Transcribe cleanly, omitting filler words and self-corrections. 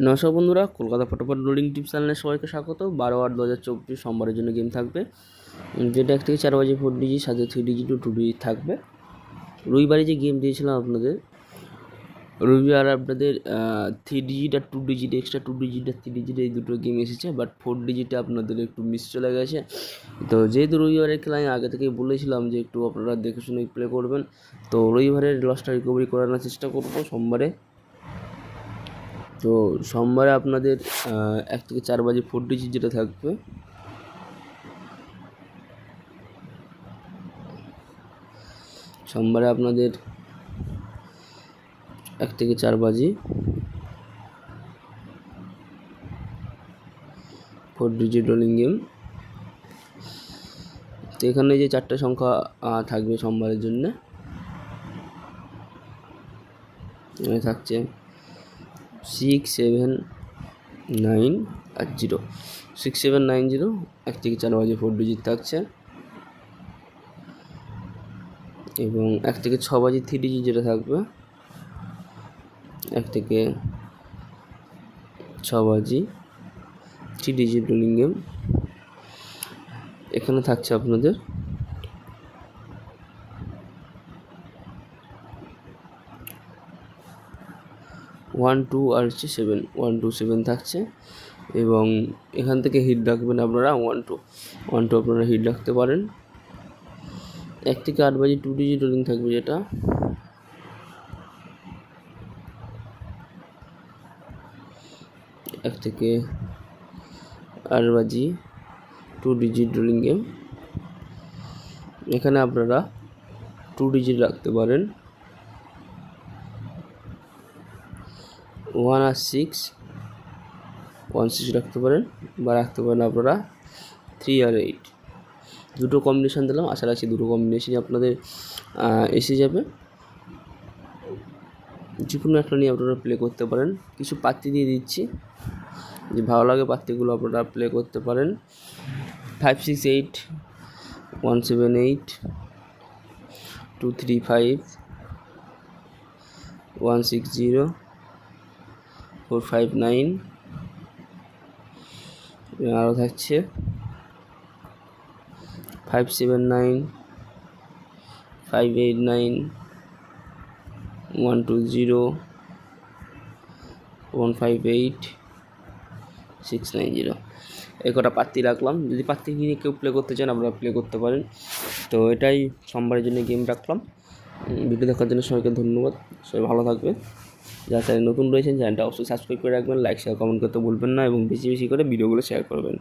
নমস্কার বন্ধুরা, Kolkata ফটোফট loading tips চ্যানেলে সবাইকে স্বাগত। 12/8/2024 সোমবারের জন্য গেম থাকবে, যেটা 1 থেকে 4 বাজে 4 ডিজিট, সাথে 3 ডিজিট ও 2 ডিজিট থাকবে। রবিবারে যে গেম দিয়েছিলাম আপনাদের, রবিবার আপনাদের 3 ডিজিট আর 2 ডিজিট, এক্সট্রা 2 ডিজিট আর 3 ডিজিট এই দুটো গেম এসেছে, বাট 4 ডিজিটে আপনাদের একটু মিস চলে গেছে। তো যেহেতু রবিবারের খেলা আমি আগে থেকেই বলেছিলাম যে একটু আপনারা দেখে শুনে প্লে করবেন, তো রবিবারের লসটা রিকভারি করানোর চেষ্টা করবো সোমবারে। তো সোমবারে আপনাদের 1 থেকে 4 বাজে 4 ডিজিট যেটা থাকবে, সোমবারে আপনাদের 1 থেকে 4 বাজে 4 ডিজিট রোলিং গেম। তো এখানে যে 4টে সংখ্যা থাকবে সোমবারের জন্য, এখানে থাকছে 6, 7, 9 আর 0। 6, 7, 9, 0 1 থেকে 4 বাজে 4 ডিজিট থাকছে, এবং 1 থেকে 6 বাজে 3 ডিজিট যেটা থাকবে, 1 থেকে 6 বাজে 3 ডিজিট রোলিং গেম। এখানে থাকছে আপনাদের 1, 2 আর 7, 1, 2, 7 থাকছে, এবং এখান থেকে হিট রাখবেন আপনারা 1, 2 আপনারা হিট রাখতে পারেন। 1 থেকে 8 বাজে 2 ডিজিট রোলিং থাকবে, যেটা 1 থেকে 8 বাজে 2 ডিজিট রোলিং গেম। এখানে আপনারা 2 ডিজিট রাখতে পারেন, 1 আর 6, 1, 6 রাখতে পারেন, বা রাখতে পারেন আপনারা 3 আর 8। দুটো কম্বিনেশান দিলাম, আশা রাখছি দুটো কম্বিনেশনই আপনাদের এসে যাবে। যে কোনো একটা নিয়ে আপনারা প্লে করতে পারেন। কিছু পাত্তি দিয়ে দিচ্ছি, যে ভালো লাগে পাত্তিগুলো আপনারা প্লে করতে পারেন। 5, 6, 8, 1, 7, 8, 2, 3, 5, 1, 6, 0, 4, 5, 9। আরও থাকছে 5, 7, 9, 5, 8, 9, 1, 2, 0, 1, 5, 8, 6, 9, 0। এই কটা পাত্তি রাখলাম। যদি পাত্তি কিনে কেউ প্লে করতে চান আপনারা প্লে করতে পারেন। তো এটাই সোমবারের জন্য গেম রাখলাম। ভিডিও দেখার জন্য সবাইকে ধন্যবাদ। সবাই ভালো থাকবেন। যারা চ্যানেল নতুন রয়েছেন, চ্যানেলটা অবশ্যই সাবস্ক্রাইব করে রাখবেন, লাইক শেয়ার কমেন্ট করতে ভুলবেন না, এবং বেশি বেশি করে ভিডিওগুলো শেয়ার করবেন।